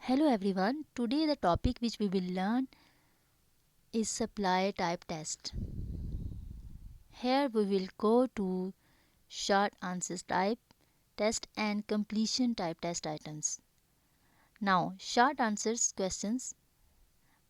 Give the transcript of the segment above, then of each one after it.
Hello everyone. Today the topic which we will learn is supply type test. Here we will go to short answers type test and completion type test items. Now short answers questions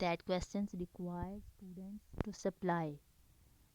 that questions require students to supply.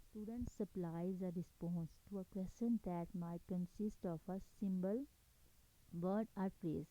Student supplies a response to a question that might consist of a symbol, word or phrase.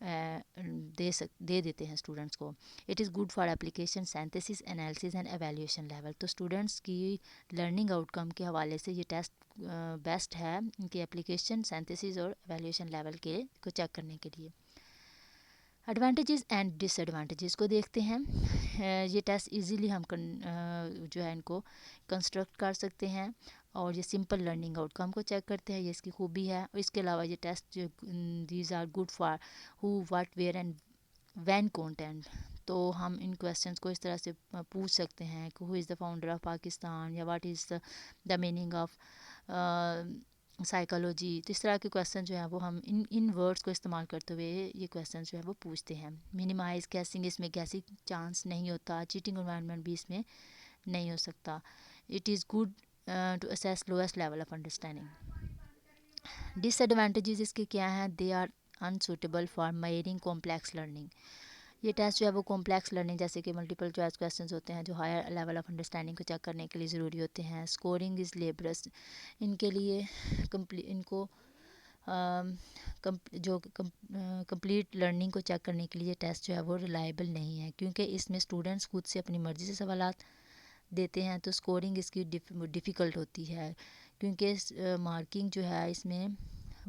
دے دیتے ہیں students کو. It is good for application synthesis analysis and evaluation level. تو students کی learning out کم کے حوالے سے یہ test best ہے ان کے اپلیکیشن سینتھسس اور ایویلیویشن لیول کے کو چیک کرنے کے لیے. ایڈوانٹیجز اینڈ ڈس ایڈوانٹیجز کو دیکھتے ہیں. یہ ٹیسٹ ایزیلی ہم جو ہے ان کو کنسٹرکٹ کر سکتے ہیں اور یہ سمپل لرننگ آؤٹ کم کو چیک کرتے ہیں, یہ اس کی خوبی ہے. اور اس کے علاوہ یہ test these are good for who what where and when content. تو ہم ان کویسچنس کو اس طرح سے پوچھ سکتے ہیں کہ ہو از دا فاؤنڈر آف پاکستان, یا what is the meaning of psychology. تو اس طرح کے کویسچن جو ہیں وہ ہم ان ورڈس کو استعمال کرتے ہوئے یہ کویسچن جو ہے وہ پوچھتے ہیں. مینیمائز گیسنگ, اس میں گیسنگ چانس نہیں ہوتا. چیٹنگ انوائرمنٹ بھی اس میں نہیں ہو سکتا. It is good to assess lowest level of understanding. ڈس ایڈوانٹیجز اس کے کیا ہیں؟ They are unsuitable for measuring complex learning. یہ ٹیسٹ جو ہے وہ کمپلیکس لرننگ جیسے کہ ملٹیپل چوائس کویسچنز ہوتے ہیں جو ہائر لیول آف انڈرسٹینڈنگ کو چیک کرنے کے لیے ضروری ہوتے ہیں. اسکورنگ از لیبرس, ان کے لیے ان کو جو کمپلیٹ لرننگ کو چیک کرنے کے لیے ٹیسٹ جو ہے وہ ریلائبل نہیں ہے, کیونکہ اس میں اسٹوڈنٹس خود سے اپنی مرضی سے سوالات دیتے ہیں. تو اسکورنگ اس کی ڈیفیکلٹ ہوتی ہے, کیونکہ مارکنگ جو ہے اس میں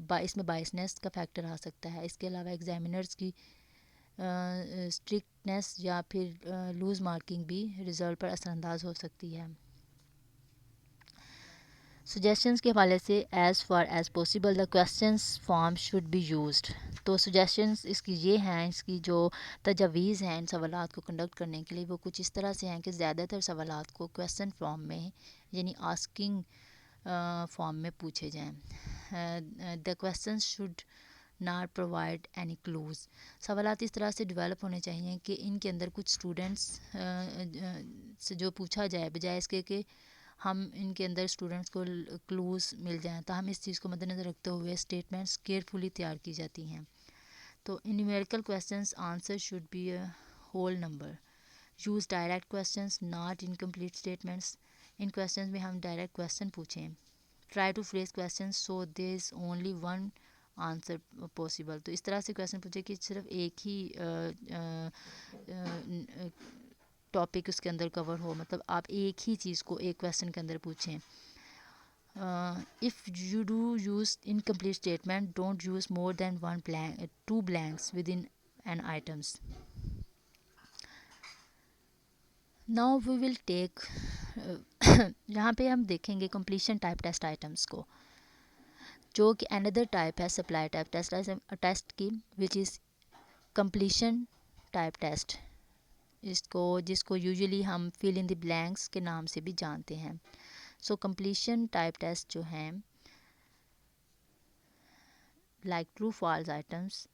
بائسنس کا فیکٹر آ سکتا ہے. اس کے علاوہ ایگزامینرز کی اسٹرکٹنیس یا پھر لوز مارکنگ بھی رزلٹ پر اثر انداز ہو سکتی ہے. سجیشنز کے حوالے سے as far as possible the questions form should be used. تو سجیشنز اس کی یہ ہیں, اس کی جو تجاویز ہیں ان سوالات کو کنڈکٹ کرنے کے لیے وہ کچھ اس طرح سے ہیں کہ زیادہ تر سوالات کو کویسچن فارم میں یعنی آسکنگ فارم میں پوچھے جائیں. The questions should not provide any clues. سوالات اس طرح سے ڈیولپ ہونے چاہئیں کہ ان کے اندر کچھ اسٹوڈنٹس سے جو پوچھا جائے بجائے اس کے کہ ہم ان کے اندر اسٹوڈنٹس کو کلوز مل جائیں. تو ہم اس چیز کو مد نظر رکھتے ہوئے اسٹیٹمنٹس کیئرفلی تیار کی جاتی ہیں. تو ان numerical questions answer should be a whole number. Use direct questions not incomplete statements. ان کویسچنس میں ہم ڈائریکٹ کویسچن پوچھیں. Try to phrase questions so there is only one answer possible. تو اس طرح سے کویسچن پوچھے کہ صرف ایک ہی ٹاپک اس کے اندر کور ہو, مطلب آپ ایک ہی چیز کو ایک کویسچن کے اندر پوچھیں. If you do use incomplete statement don't use more than two blanks within an items. Now we will take یہاں پہ ہم دیکھیں گے کمپلیشن ٹائپ ٹیسٹ آئٹمس کو, جو کہ اندر ٹائپ ہے سپلائی ٹائپ ٹیسٹ کی, وچ از کمپلیشن ٹائپ ٹیسٹ. جس کو یوزلی ہم فل ان دی بلینکس کے نام سے بھی جانتے ہیں. سو کمپلیشن ٹائپ ٹیسٹ جو ہیں like true false items,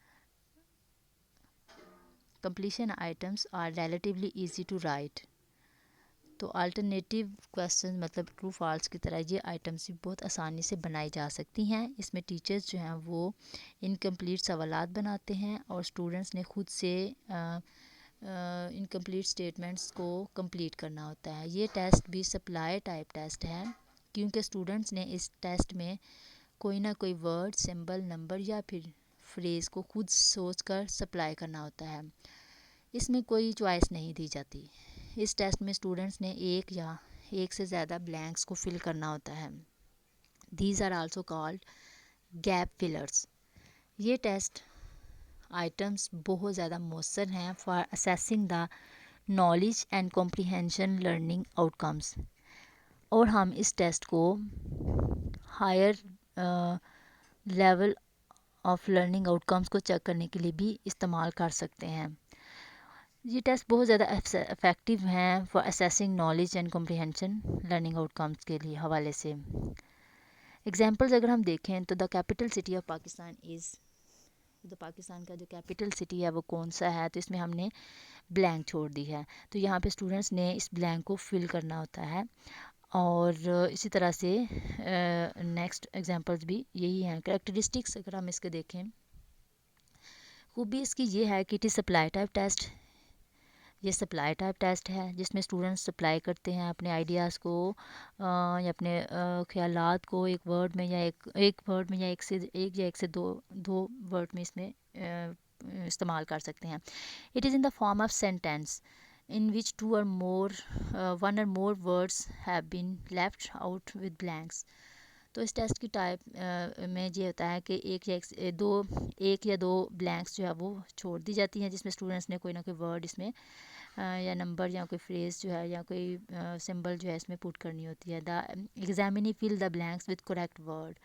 completion items are relatively easy to write. تو الٹرنیٹیو کویسچن مطلب ٹرو فالس کی طرح یہ آئٹمس بھی بہت آسانی سے بنائی جا سکتی ہیں. اس میں ٹیچرز جو ہیں وہ انکمپلیٹ سوالات بناتے ہیں اور اسٹوڈنٹس نے خود سے انکمپلیٹ اسٹیٹمنٹس کو کمپلیٹ کرنا ہوتا ہے. یہ ٹیسٹ بھی سپلائی ٹائپ ٹیسٹ ہے, کیونکہ اسٹوڈنٹس نے اس ٹیسٹ میں کوئی نہ کوئی ورڈ, سمبل, نمبر یا پھر فریز کو خود سوچ کر سپلائی کرنا ہوتا ہے. اس میں کوئی چوائس نہیں دی جاتی. اس ٹیسٹ میں اسٹوڈنٹس نے ایک یا ایک سے زیادہ بلینکس کو فل کرنا ہوتا ہے. These are also called gap fillers. یہ ٹیسٹ آئٹمس بہت زیادہ مؤثر ہیں for assessing the knowledge and comprehension learning outcomes. اور ہم اس ٹیسٹ کو higher level of learning outcomes کو چیک کرنے کے لیے بھی استعمال کر سکتے ہیں. یہ ٹیسٹ بہت زیادہ افیکٹو ہیں for assessing knowledge and comprehension learning outcomes کے لیے حوالے سے. ایگزامپلز اگر ہم دیکھیں تو the capital city of Pakistan is, Pakistan کا جو کیپٹل سٹی ہے وہ کون سا ہے, تو اس میں ہم نے بلینک چھوڑ دی ہے. تو یہاں پہ اسٹوڈنٹس نے اس بلینک کو فل کرنا ہوتا ہے. اور اسی طرح سے نیکسٹ ایگزامپلز بھی یہی ہیں. کریکٹرسٹکس اگر ہم اس کے دیکھیں, خوبی اس کی یہ ہے کہ it is supply type test. یہ سپلائی ٹائپ ٹیسٹ ہے جس میں اسٹوڈنٹس سپلائی کرتے ہیں اپنے آئیڈیاز کو یا اپنے خیالات کو ایک ورڈ میں یا ایک ورڈ میں یا ایک سے دو ورڈ میں اس میں استعمال کر سکتے ہیں. It is in the form of sentence in which two or more one or more words have been left out with blanks. تو اس ٹیسٹ کی ٹائپ میں یہ ہوتا ہے کہ ایک یا دو بلینکس جو ہے وہ چھوڑ دی جاتی ہیں، جس میں اسٹوڈنٹس نے کوئی نہ کوئی ورڈ اس میں یا نمبر یا کوئی فریز جو ہے یا کوئی سمبل جو ہے اس میں پٹ کرنی ہوتی ہے. دا ایگزامینی فل دا بلینکس وتھ کریکٹ ورڈ.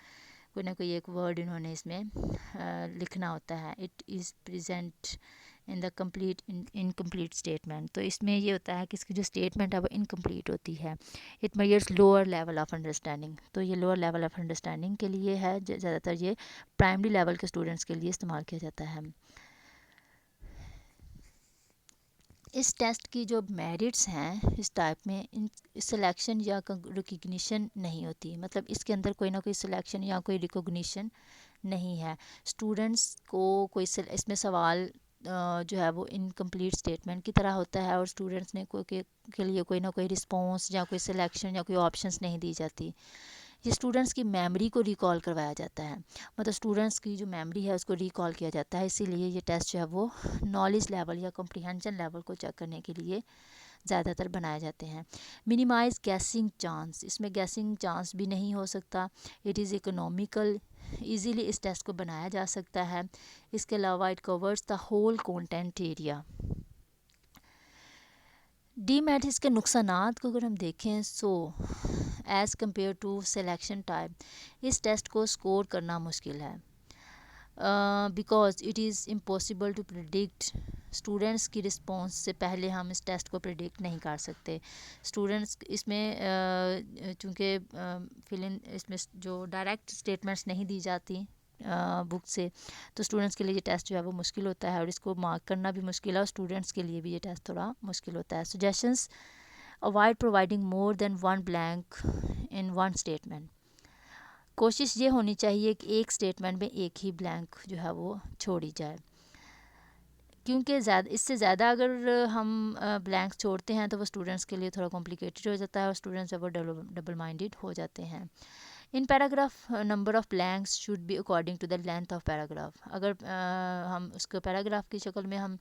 کوئی نہ کوئی ایک ورڈ انہوں نے اس میں لکھنا ہوتا ہے. It is present in the complete incomplete statement. تو اس میں یہ ہوتا ہے کہ اس کی جو اسٹیٹمنٹ ہے وہ انکمپلیٹ ہوتی ہے. It measures lower level of understanding. تو یہ لوور لیول آف انڈرسٹینڈنگ کے لیے ہے، زیادہ تر یہ پرائمری لیول کے اسٹوڈنٹس کے لیے استعمال کیا جاتا ہے. اس ٹیسٹ کی جو میرٹس ہیں اس ٹائپ میں، سلیکشن یا ریکگنیشن نہیں ہوتی. مطلب اس کے اندر کوئی نہ کوئی سلیکشن یا کوئی ریکگنیشن نہیں ہے. اسٹوڈنٹس کو کوئی اس میں سوال جو ہے وہ انکمپلیٹ اسٹیٹمنٹ کی طرح ہوتا ہے، اور اسٹوڈنٹس نے کے لیے کوئی نہ کوئی رسپانس یا کوئی سلیکشن یا کوئی آپشنس نہیں دی جاتی. یہ اسٹوڈنٹس کی میموری کو ریکال کروایا جاتا ہے. مطلب اسٹوڈنٹس کی جو میموری ہے اس کو ریکال کیا جاتا ہے. اسی لیے یہ ٹیسٹ جو ہے وہ نالج لیول یا کمپریہنشن لیول کو چیک کرنے کے لیے زیادہ تر بنائے جاتے ہیں. Minimise guessing chance. اس میں گیسنگ چانس بھی نہیں ہو سکتا. It is economical. ایزیلی اس ٹیسٹ کو بنایا جا سکتا ہے. اس کے علاوہ it covers the whole content area. ڈی میٹ اس کے نقصانات کو اگر ہم دیکھیں so as compare to selection type, اس ٹیسٹ کو اسکور کرنا مشکل ہے because it is impossible to predict. Students کی رسپانس سے پہلے ہم اس ٹیسٹ کو پریڈکٹ نہیں کر سکتے. اسٹوڈنٹس اس میں چونکہ اس میں جو ڈائریکٹ اسٹیٹمنٹس نہیں دی جاتی بک سے، تو اسٹوڈنٹس کے لیے یہ ٹیسٹ جو ہے وہ مشکل ہوتا ہے، اور اس کو مارک کرنا بھی مشکل ہے، اور اسٹوڈنٹس کے لیے بھی یہ ٹیسٹ تھوڑا مشکل ہوتا ہے. Suggestions: avoid providing more than one blank in one statement. کوشش یہ ہونی چاہیے کہ ایک اسٹیٹمنٹ میں ایک ہی بلینک جو ہے وہ چھوڑی جائے، کیونکہ اس سے زیادہ اگر ہم بلینکس چھوڑتے ہیں تو وہ اسٹوڈنٹس کے لیے تھوڑا کمپلیکیٹڈ ہو جاتا ہے، اور اسٹوڈنٹس وہ ڈبل مائنڈیڈ ہو جاتے ہیں. In paragraph number of blanks should be according to the length of paragraph. اگر ہم اس کو پیراگراف کی شکل میں ہم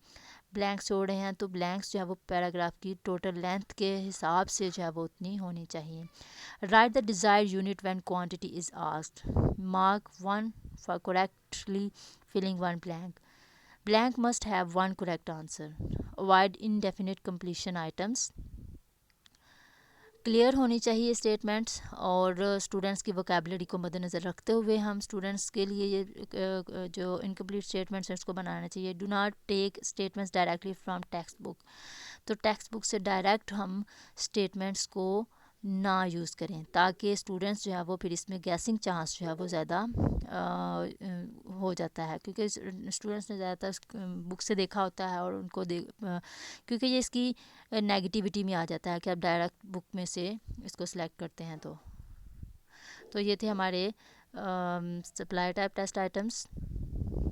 بلینکس چھوڑ رہے ہیں تو بلینکس جو ہے وہ پیراگراف کی ٹوٹل لینتھ کے حساب سے جو ہے وہ اتنی ہونی چاہیے. Right the Dzire unit when quantity is asked. Mark 1 for correctly filling one blank. Blank must have one correct answer. Avoid indefinite completion items. Clear ہونی چاہیے اسٹیٹمنٹس، اور اسٹوڈنٹس کی ووکیبلری کو مد نظر رکھتے ہوئے ہم اسٹوڈنٹس کے لیے یہ جو انکمپلیٹ اسٹیٹمنٹس ہیں اس کو بنانا چاہیے. Do not take statements directly from text book. تو ٹیکسٹ بک سے ڈائریکٹ ہم اسٹیٹمنٹس کو نہ یوز کریں، تاکہ اسٹوڈنٹس جو ہے وہ پھر اس میں گیسنگ چانس جو ہے وہ زیادہ ہو جاتا ہے، کیونکہ اسٹوڈنٹس نے زیادہ تر بک سے دیکھا ہوتا ہے، اور ان کو کیونکہ یہ اس کی نیگیٹیوٹی میں آ جاتا ہے کہ آپ ڈائریکٹ بک میں سے اس کو سلیکٹ کرتے ہیں. تو یہ تھے ہمارے سپلائی ٹائپ ٹیسٹ آئٹمس.